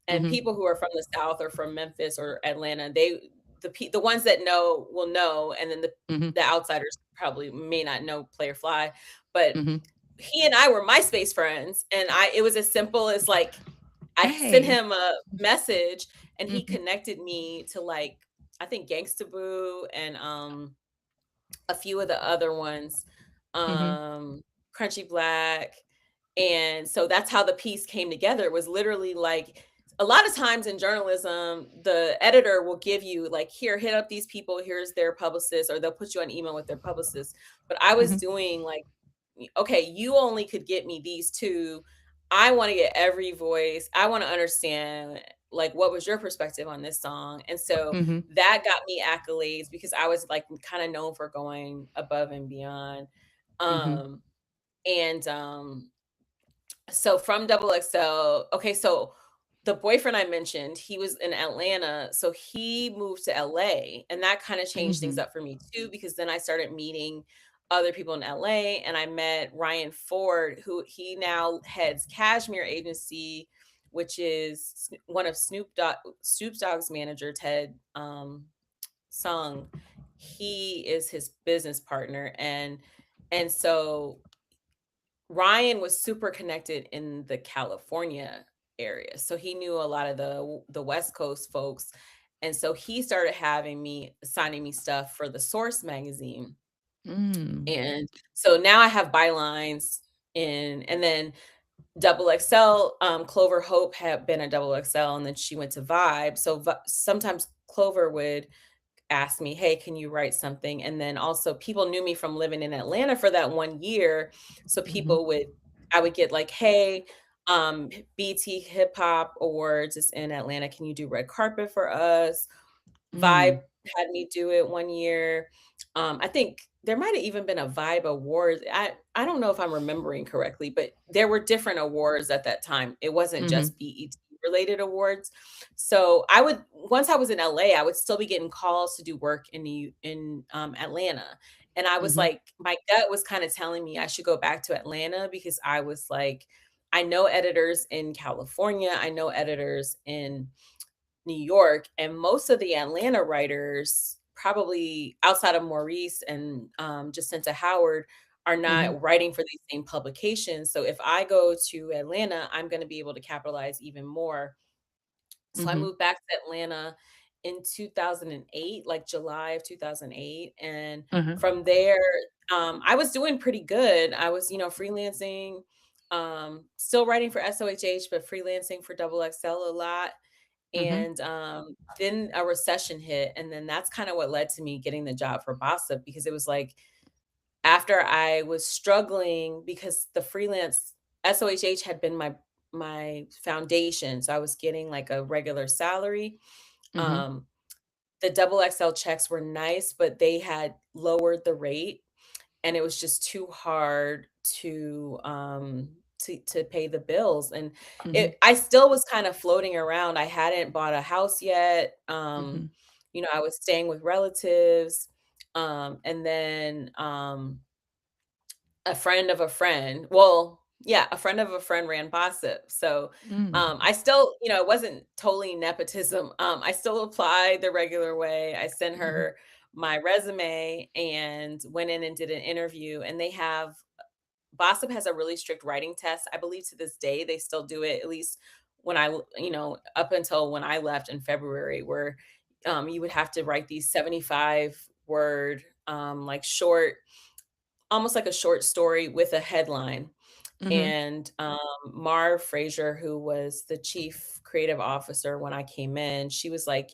and mhm, people who are from the South or from Memphis or Atlanta, the ones that know will know, and then the mhm, the outsiders probably may not know Play or Fly. But mhm. he and I were MySpace friends, and it was as simple as like I sent Hey. him a message and he Mhm, connected me to like I think Gangsta Boo and a few of the other ones, mhm, Crunchy Black. And so that's how the piece came together. It was literally like a lot of times in journalism, the editor will give you like, here, hit up these people, here's their publicist, or they'll put you on email with their publicist. But I was mhm, doing like, okay, you only could get me these two. I want to get every voice. I want to understand like what was your perspective on this song. And so mhm, that got me accolades because I was like kind of known for going above and beyond. mhm, Um and So from Double XL, okay, so the boyfriend I mentioned, he was in Atlanta, so he moved to LA, and that kind of changed things mhm, up for me too, because then I started meeting other people in LA, and I met Ryan Ford, who he now heads Cashmere Agency, which is one of Snoop Dogg's manager, Ted Sung. He is his business partner, and so Ryan was super connected in the California area. So he knew a lot of the West Coast folks. And so he started having me signing me stuff for the Source magazine. mm, And so now I have bylines in, and then Double XL, Clover Hope had been a Double XL and then she went to Vibe. So sometimes Clover would asked me, "Hey, can you write something?" And then also people knew me from living in Atlanta for that 1 year. So mhm, I would get like, "Hey, BT Hip Hop Awards is in Atlanta. Can you do red carpet for us? Vibe Mm. had me do it one year. I think there might have even been a Vibe Awards. I don't know if I'm remembering correctly, but there were different awards at that time. It wasn't Mhm. just BET related awards. So I would once I was in LA, I would still be getting calls to do work in Atlanta. And I was Mhm. like, my gut was kind of telling me I should go back to Atlanta because I was like, I know editors in California, I know editors in New York, and most of the Atlanta writers, probably outside of Maurice and Jacinta Howard, are Mhm. not writing for these same publications. So if I go to Atlanta, I'm going to be able to capitalize even more. So I Mhm. moved back to Atlanta in 2008, like July of 2008. And Uh-huh. from there, I was doing pretty good. I was, freelancing, still writing for SOHH, but freelancing for Double XL a lot. Mhm. And then a recession hit. And then that's kind of what led to me getting the job for BOSSIP because it was like after I was struggling because the freelance SOHH had been my foundation. So I was getting like a regular salary. Mhm. Um, the double XL checks were nice, but they had lowered the rate and it was just too hard to pay the bills. And Mhm. I still was kind of floating around. I hadn't bought a house yet. Mhm. I was staying with relatives. And then a friend of a friend, well, yeah, a friend of a friend ran BOSSIP. So Mm. I still, it wasn't totally nepotism. I still applied the regular way. I sent Mhm. her my resume and went in and did an interview. And they have BOSSIP has a really strict writing test. I believe to this day they still do it, at least when up until when I left in February, where you would have to write these 75-word, like short, almost like a short story with a headline. Mhm. And Marv Frazier, who was the chief creative officer when I came in, she was like,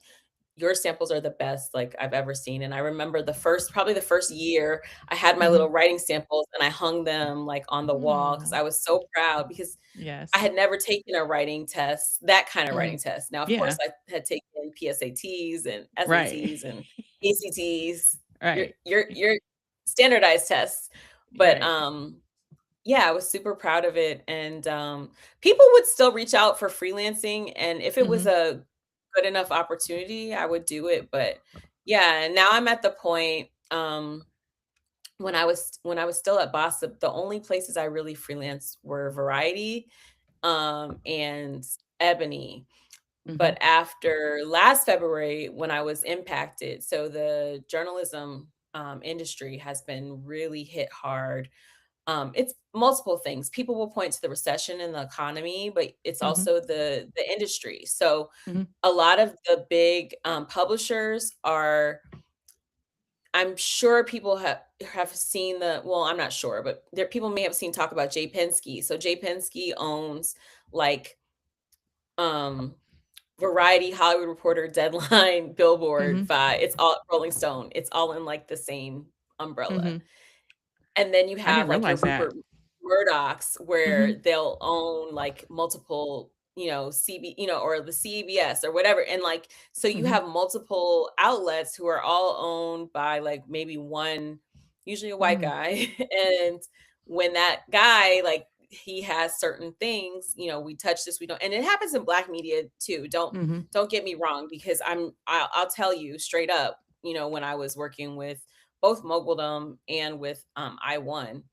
your samples are the best like I've ever seen. And I remember probably the first year, I had my Mhm. little writing samples and I hung them like on the wall because Oh, I was so proud because I yes. had never taken a writing test, that kind of writing Mhm. test. Now, of course, Yeah. I had taken PSATs and Right. SATs and ACTs, your Right. your your standardized tests. But Right. yeah, I was super proud of it, and, people would still reach out for freelancing, and if it was Mhm. a good enough opportunity, I would do it, but yeah, and now I'm at the point, when I was still at BOSSIP, the only places I really freelanced were Variety, and Ebony, Mhm. but after last February, when I was impacted, so the journalism, industry has been really hit hard. It's multiple things. People will point to the recession in the economy, but it's Mhm. also the industry. So Mhm. a lot of the big publishers are. I'm sure people have seen I'm not sure, but there people may have seen talk about Jay Penske. So Jay Penske owns like um Variety, Hollywood Reporter, Deadline, Billboard, Mhm. it's all Rolling Stone. It's all in like the same umbrella. Mhm. And then you I have didn't like your realize that. Rupert Murdochs where Mhm. they'll own like multiple, or the CBS or whatever. And like, so you Mhm. have multiple outlets who are all owned by like maybe one, usually a white Mhm. guy. And when that guy, like, he has certain things, we touch this, we don't, and it happens in Black media too. Mhm. Don't get me wrong, because I'll tell you straight up, when I was working with both Moguldom and with I1,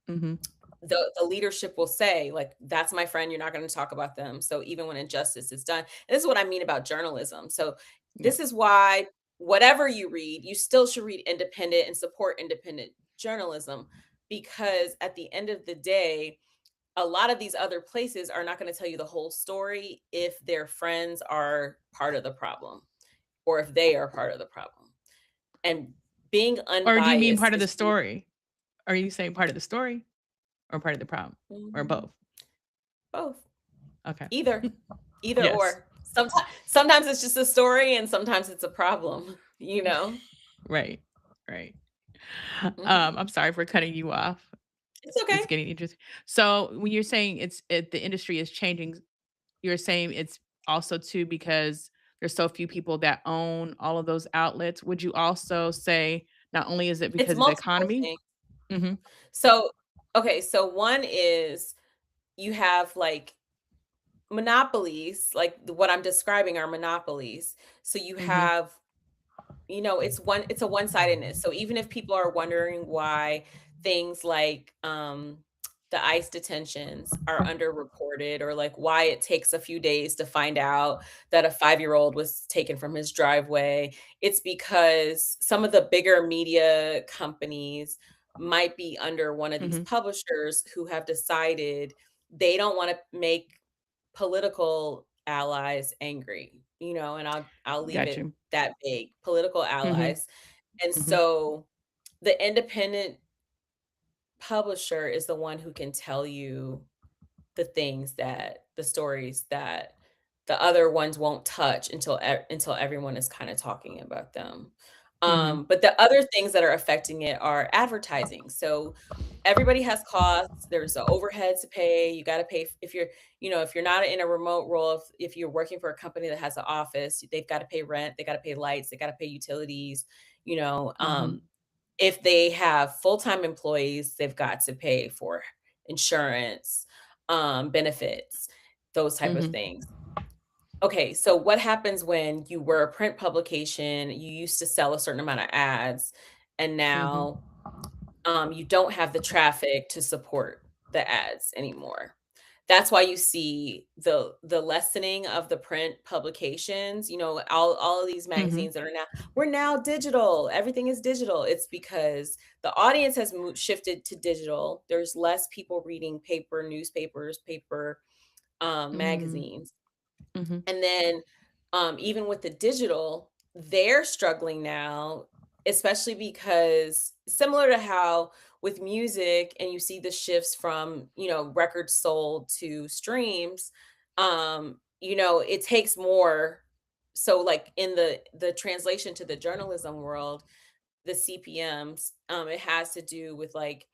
Mhm. the leadership will say, like, that's my friend, you're not going to talk about them. So even when injustice is done, and this is what I mean about journalism. So Yeah. this is why whatever you read, you still should read independent and support independent journalism, because at the end of the day, a lot of these other places are not going to tell you the whole story if their friends are part of the problem or if they are part of the problem. And being Or do you mean unbiased part of is the story? Are you saying part of the story or part of the problem or Mhm. both? Both. Okay. Either. Either Yes. or. Sometimes it's just a story and sometimes it's a problem, you know? Right. Right. Mhm. I'm sorry for cutting you off. It's okay. It's getting interesting. So when you're saying the industry is changing, you're saying it's also too because there's so few people that own all of those outlets. Would you also say not only is it It's because of the multiple economy? things. Mhm, So, okay, so one is you have, like, monopolies, like, what I'm describing are monopolies. So you mhm, have it's a one-sidedness. So even if people are wondering why things like, the ICE detentions are underreported, or like why it takes a few days to find out that a 5-year-old was taken from his driveway, it's because some of the bigger media companies might be under one of these mhm. publishers who have decided they don't wanna make political allies angry, and I'll leave Got it you. that vague, political Mhm, allies. And mhm, so the independent publisher is the one who can tell you the stories that the other ones won't touch until everyone is kind of talking about them. mhm, But the other things that are affecting it are advertising. So everybody has costs. There's the overhead to pay. You got to pay if you're not in a remote role, if you're working for a company that has an office, they've got to pay rent, they got to pay lights, they got to pay utilities. You know, mhm, um, if they have full-time employees, they've got to pay for insurance, benefits, those type of mhm, things. Okay, so what happens when you were a print publication, you used to sell a certain amount of ads, and mhm, now, you don't have the traffic to support the ads anymore. That's why you see the lessening of the print publications, all of these mhm, magazines that are now we're now digital, everything is digital. It's because the audience has shifted to digital. There's less people reading paper newspapers, paper, mm, magazines. mhm, And then, even with the digital, they're struggling now, especially because similar to how with music and you see the shifts from, records sold to streams, it takes more. So like in the translation to the journalism world, the CPMs, it has to do with like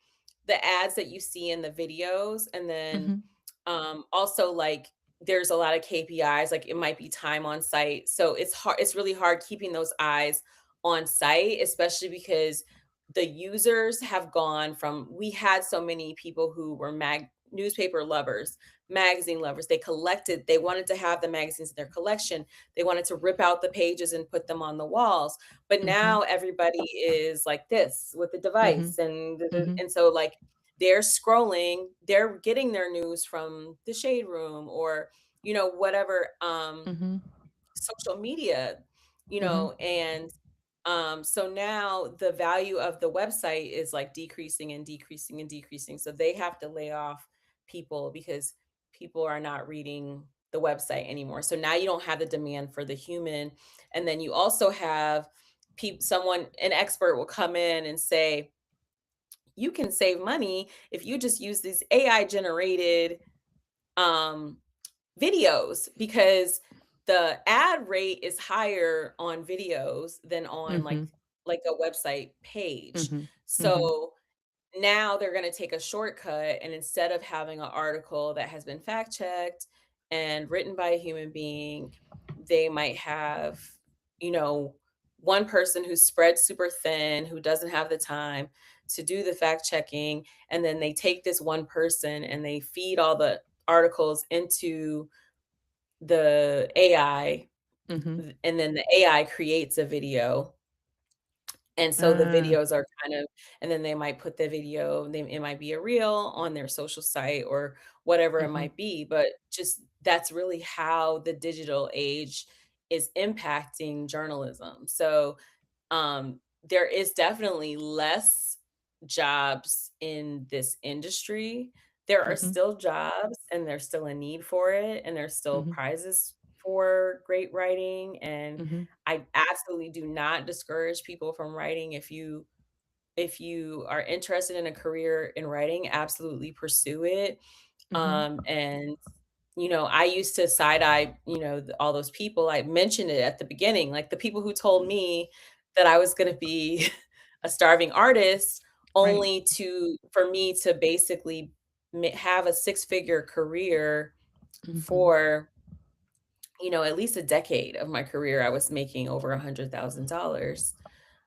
the ads that you see in the videos, and then mhm, also like there's a lot of KPIs, like it might be time on site. So it's really hard keeping those eyes on site, especially because the users have gone from we had so many people who were newspaper lovers, magazine lovers. They wanted to have the magazines in their collection. They wanted to rip out the pages and put them on the walls. But mhm, now everybody is like this with the device, mhm, and mhm, and so like they're scrolling, they're getting their news from the shade room, or whatever, mhm, social media, mhm, and so now the value of the website is like decreasing and decreasing and decreasing. So they have to lay off people because people are not reading the website anymore. So now you don't have the demand for the human. And then you also have an expert will come in and say, you can save money if you just use these AI generated um videos, because the ad rate is higher on videos than on mhm, like a website page. mhm, mhm, So now they're going to take a shortcut, and instead of having an article that has been fact checked and written by a human being, they might have, you know, one person who's spread super thin, who doesn't have the time to do the fact checking, and then they take this one person and they feed all the articles into the AI, mhm. and then the AI creates a video, and so the Ah, videos are and then they might put the video, it might be a reel on their social site or whatever it mhm, might be, but just that's really how the digital age is impacting journalism. So, there is definitely less jobs in this industry. There are mhm, still jobs, and there's still a need for it, and there's still mhm, prizes for great writing, and mhm, I absolutely do not discourage people from writing. If you are interested in a career in writing, absolutely pursue it. mhm, And I used to side eye, all those people. I mentioned it at the beginning, like the people who told me that I was going to be a starving artist Right. only to for me to basically have a six-figure career Mhm. for, at least a decade of my career. I was making over $100,000.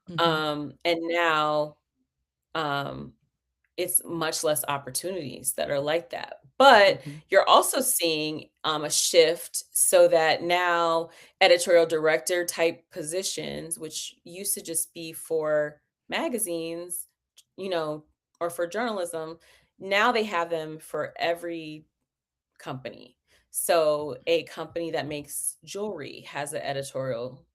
Mhm. And now, um, it's much less opportunities that are like that. But Mhm. you're also seeing a shift so that now editorial director type positions, which used to just be for magazines, you know, or for journalism, now they have them for every company. So a company that makes jewelry has an editorial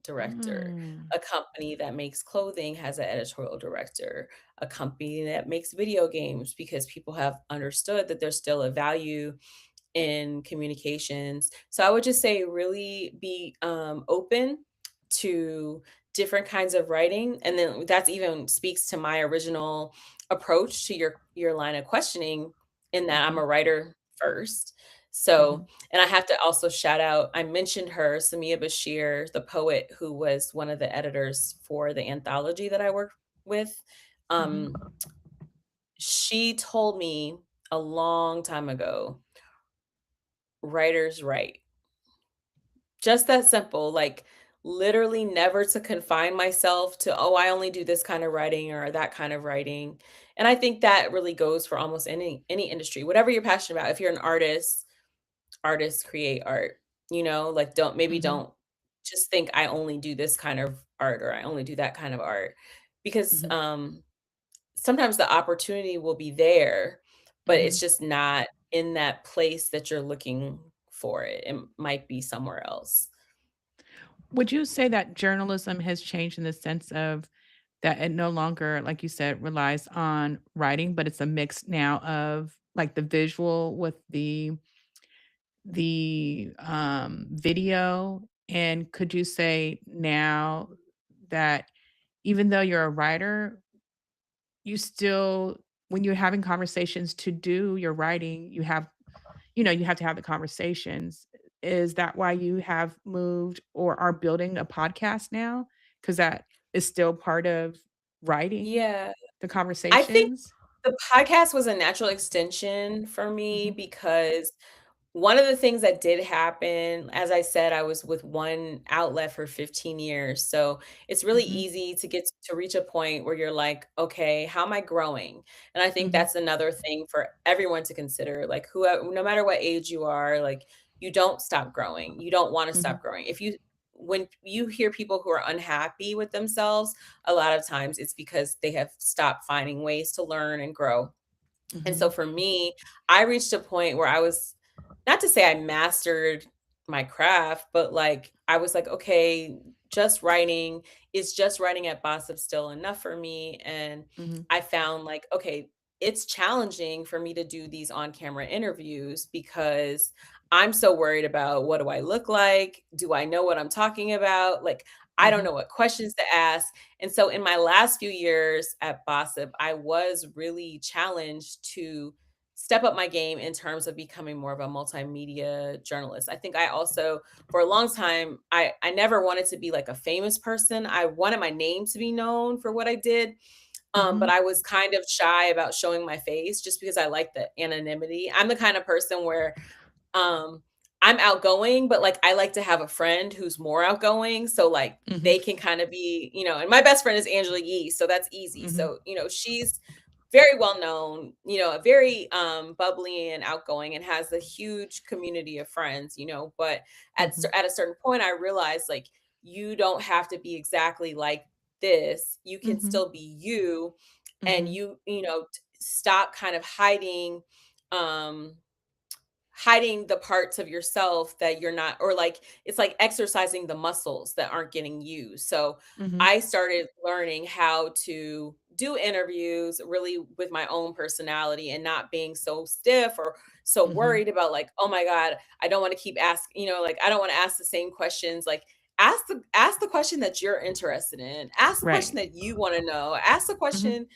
director. Mm. A company that makes clothing has an editorial director. A company that makes video games, because people have understood that there's still a value in communications. So I would just say really be open to different kinds of writing, and then that's even speaks to my original approach to your line of questioning, in that I'm Mhm. a writer first. So, Mhm. and I have to also shout out, I mentioned her, Samia Bashir, the poet who was one of the editors for the anthology that I worked with. Mhm. Um, she told me a long time ago, writers write. Just that simple, like, literally never to confine myself to, "Oh, I only do this kind of writing or that kind of writing." And I think that really goes for almost any industry, whatever you're passionate about. If you're an artist, artists create art, like, Mhm. don't just think, "I only do this kind of art," or, "I only do that kind of art." Because, Mhm. sometimes the opportunity will be there, but it's Mhm. just not in that place that you're looking for it. It might be somewhere else. Would you say that journalism has changed in the sense of that it no longer, like you said, relies on writing, but it's a mix now of like the visual with the video? And could you say now that even though you're a writer, you still, when you're having conversations to do your writing, you have to have the conversations. Is that why you have moved or are building a podcast now? Because that is still part of writing Yeah, the I think conversations? the podcast was a natural extension for me, Mhm. because one of the things that did happen, as I said, I was with one outlet for 15 years. So it's really Mhm. easy to reach a point where you're like, okay, how am I growing? And I think Mhm. that's another thing for everyone to consider. Like, no matter what age you are, like, you don't stop growing. You don't want to Mhm. stop growing. When you hear people who are unhappy with themselves, a lot of times it's because they have stopped finding ways to learn and grow. And so Mhm. for me, I reached a point where I was, not to say I mastered my craft, but like I was like, okay, just writing just writing at BOSSIP still enough for me? And Mhm. I found like, okay, it's challenging for me to do these on-camera interviews, because I'm so worried about, what do I look like? Do I know what I'm talking about? Like, I don't Mhm. know what questions to ask. And so in my last few years at BOSSIP, I was really challenged to step up my game in terms of becoming more of a multimedia journalist. I think I also, for a long time, I never wanted to be like a famous person. I wanted my name to be known for what I did. But Mhm. I was kind of shy about showing my face, just because I like the anonymity. I'm the kind of person where um, I'm outgoing, but, like, I like to have a friend who's more outgoing, so, like, Mhm. they can kinda be, and my best friend is Angela Yee, so that's easy. Mhm. So, she's very well known, very, bubbly and outgoing, and has a huge community of friends, but Mhm. at a certain point, I realized, like, you don't have to be exactly like this. You can Mhm. still be you, and Mhm. stop kind of um hiding the parts of yourself that you're not, or like it's like exercising the muscles that aren't getting used. So Mhm. I started learning how to do interviews really with my own personality, and not being so stiff or so Mhm. worried about, like, oh my god, I don't want to keep asking, like, I don't want to ask the same questions. Like, ask the question that you're interested in, ask the question Right. that you want to know, ask the Mhm. question,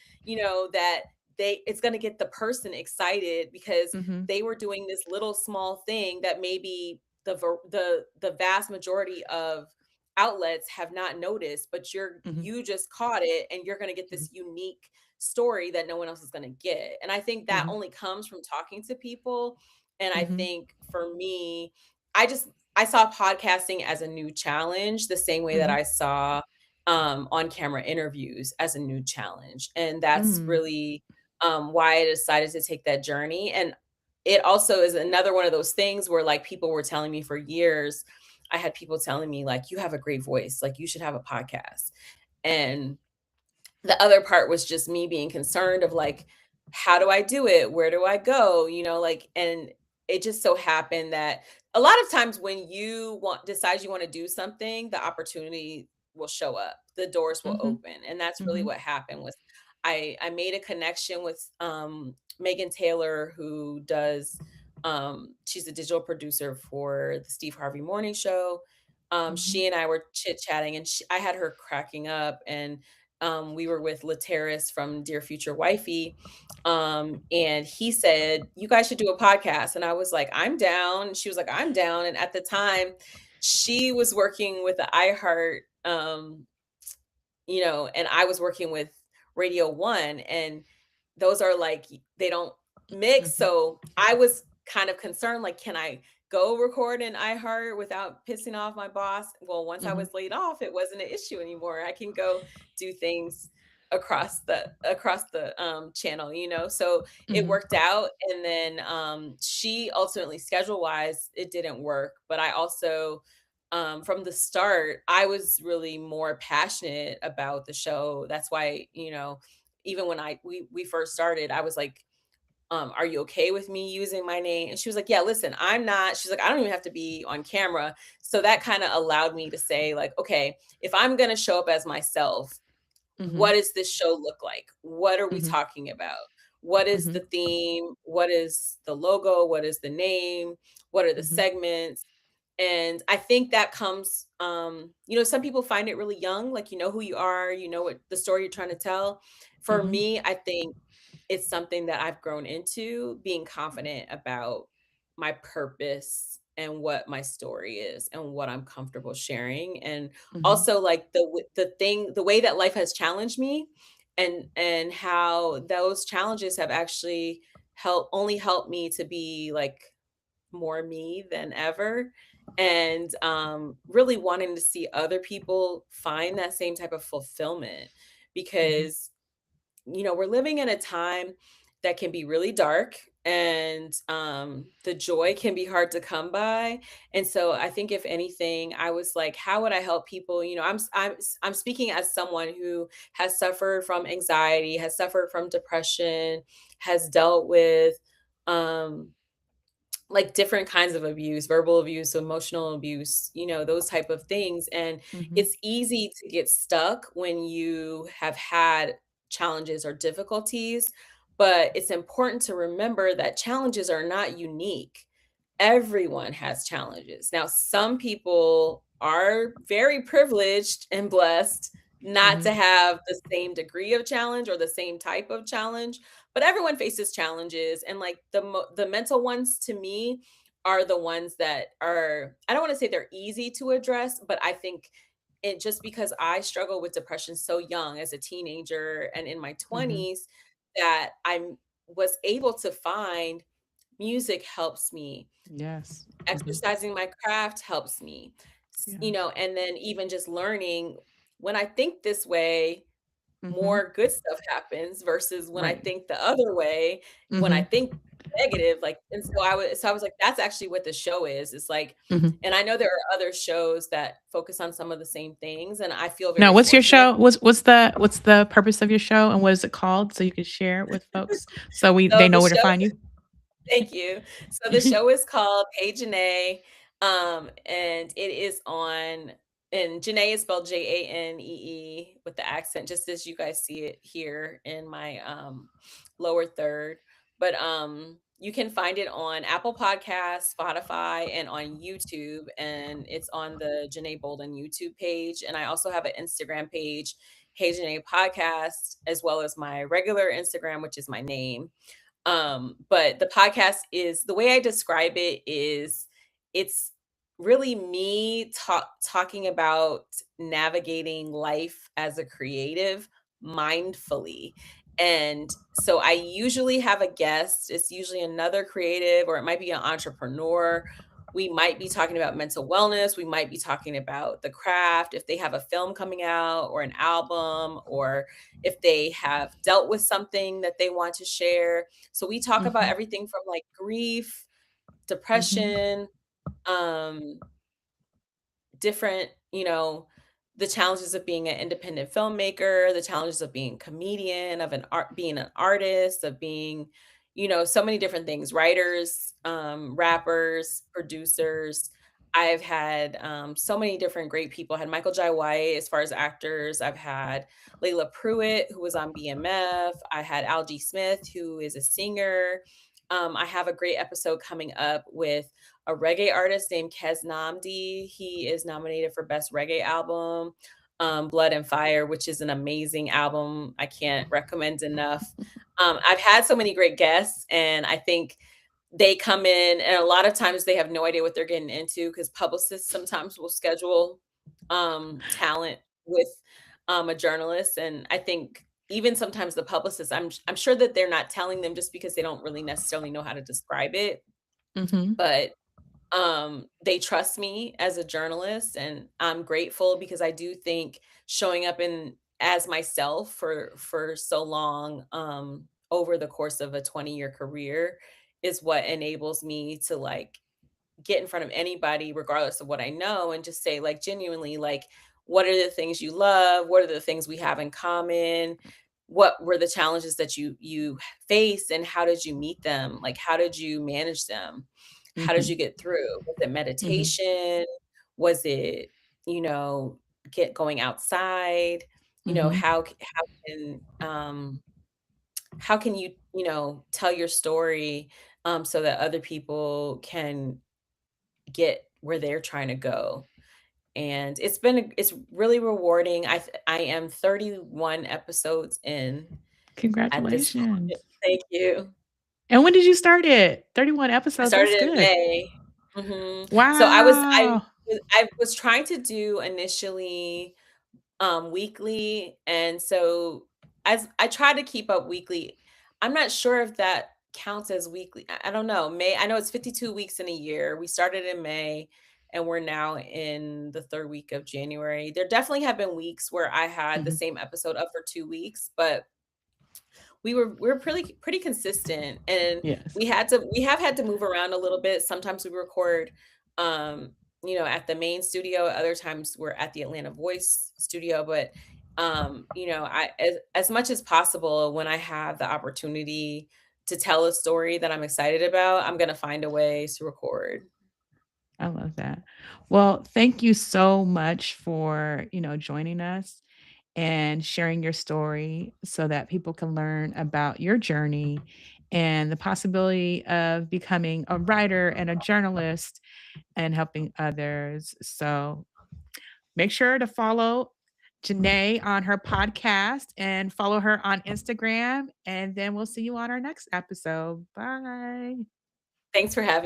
that it's going to get the person excited, because Mhm. they were doing this little small thing that maybe the vast majority of outlets have not noticed, but Mhm. you just caught it, and you're going to get Mhm. this unique story that no one else is going to get. And I think that Mhm. only comes from talking to people. And I Mhm. think for me, I just I saw podcasting as a new challenge, the same way that Mhm. I saw on camera interviews as a new challenge. And that's Mm. really why I decided to take that journey. And it also is another one of those things where like people were telling me for years, I had people telling me like, you have a great voice, like you should have a podcast. And the other part was just me being concerned of like, how do I do it? Where do I go? Like, and it just so happened that a lot of times when you decide you want to do something, the opportunity will show up, the doors will Mhm. open. And that's really Mhm. what happened was I made a connection with Megan Taylor, who does she's a digital producer for the Steve Harvey Morning Show. Mhm. She and I were chit-chatting, and I had her cracking up, and we were with Lateris from Dear Future Wifey. And he said, you guys should do a podcast. And I was like, I'm down. And she was like, I'm down. And at the time, she was working with the iHeart, and I was working with Radio One. And those are like, they don't mix. Mhm. So I was kind of concerned, like, can I go record in iHeart without pissing off my boss? Well, once I Mhm. was laid off, it wasn't an issue anymore. I can go do things across the channel. So it Mhm. worked out. And then she ultimately, schedule wise, it didn't work. But I also from the start, I was really more passionate about the show. That's why, even when we first started, I was like, are you okay with me using my name? And she was like, yeah, listen, I'm not. She's like, I don't even have to be on camera. So that kind of allowed me to say, like, okay, if I'm going to show up as myself, what Mhm. does this show look like? What are we Mhm. talking about? What is the Mhm. theme? What is the logo? What is the name? What are the Mhm. segments? And I think that comes, some people find it really young, like you know who you are, you know what the story you're trying to tell. For Mhm. me, I think it's something that I've grown into, being confident about my purpose and what my story is and what I'm comfortable sharing. And Mhm. also like the way that life has challenged me, and how those challenges have actually helped me to be like more me than ever, and really wanting to see other people find that same type of fulfillment, Mhm. because we're living in a time that can be really dark, and the joy can be hard to come by. And so I think if anything, I was like, how would I help people? I'm speaking as someone who has suffered from anxiety, has suffered from depression, has dealt with um like different kinds of abuse, verbal abuse, emotional abuse, those type of things. And Mhm. it's easy to get stuck when you have had challenges or difficulties, but it's important to remember that challenges are not unique. Everyone has challenges. Now, some people are very privileged and blessed not to Mhm. have the same degree of challenge or the same type of challenge, but everyone faces challenges. And like the mental ones, to me, are the ones that are, I don't want to say they're easy to address, but I think it, just because I struggled with depression so young as a teenager and in my Mhm. 20s, that I was able to find music helps me, Yes. Mhm. exercising my craft helps me, Yes. and then even just learning, when I think this way, Mhm. more good stuff happens versus when I Right. think the other way, when I Mhm. think negative, like. And so I was like, that's actually what the show is. It's like, Mhm. and I know there are other shows that focus on some of the same things, and I feel Now, very what's your fortunate. show? What's the purpose of your show, and what is it called, so you could share it with folks so they So know the where to show find you? Thank you. So the show is called Hey Janeé, and it is on, and Janae is spelled Janee with the accent, just as you guys see it here in my lower third. But you can find it on Apple Podcasts, Spotify, and on YouTube, and it's on the Janee Bolden YouTube page. And I also have an Instagram page, Hey Janeé Podcast, as well as my regular Instagram, which is my name. But the podcast, is the way I describe it is, it's really me talking about navigating life as a creative mindfully. And so I usually have a guest. It's usually another creative, or it might be an entrepreneur. We might be talking about mental wellness. We might be talking about the craft, if they have a film coming out or an album, or if they have dealt with something that they want to share. So we talk about Mhm. everything from like grief, Mhm. depression, um, different, the challenges of being an independent filmmaker, the challenges of being a comedian, of being an artist, of being, so many different things, writers, rappers, producers. I've had so many different great people. I had Michael Jai White as far as actors. I've had Layla Pruitt, who was on BMF. I had Algie Smith, who is a singer. I have a great episode coming up with a reggae artist named Kez Namdi. He is nominated for Best Reggae Album, Blood and Fire, which is an amazing album. I can't recommend enough. I've had so many great guests, and I think they come in, and a lot of times they have no idea what they're getting into because publicists sometimes will schedule talent with a journalist, and I think even sometimes the publicists, I'm sure that they're not telling them just because they don't really necessarily know how to describe it, Mhm. but they trust me as a journalist, and I'm grateful because I do think showing up in as myself for so long, over the course of a 20-year career, is what enables me to like get in front of anybody regardless of what I know and just say like genuinely like, what are the things you love? What are the things we have in common? What were the challenges that you faced, and how did you meet them? Like, how did you manage them? How did you Mhm. get through? Was it Mhm. meditation? Was it, you know, get going outside? Mhm. How can you, tell your story, so that other people can get where they're trying to go? And it's really rewarding. I am 31 episodes in at this Congratulations. point. Thank you. And when did you start it? 31 I episodes, that's started in good. May. Mhm. So Wow. I was trying to do initially, weekly, and so as I try to keep up weekly. I'm not sure if that counts as weekly. I don't know. I know it's 52 weeks in a year. We started in May, and we're now in the 3rd week of January. There definitely have been weeks where I had the Mhm. same episode up for 2 weeks, but we were pretty consistent, and Yes. we have had to move around a little bit. Sometimes we record, um, at the main studio, other times we're at the Atlanta Voice studio, but I as much as possible, when I have the opportunity to tell a story that I'm excited about, I'm gonna find a way to record. I love that. Well, thank you so much for, joining us and sharing your story so that people can learn about your journey and the possibility of becoming a writer and a journalist and helping others. So make sure to follow Janee on her podcast and follow her on Instagram. And then we'll see you on our next episode. Bye. Thanks for having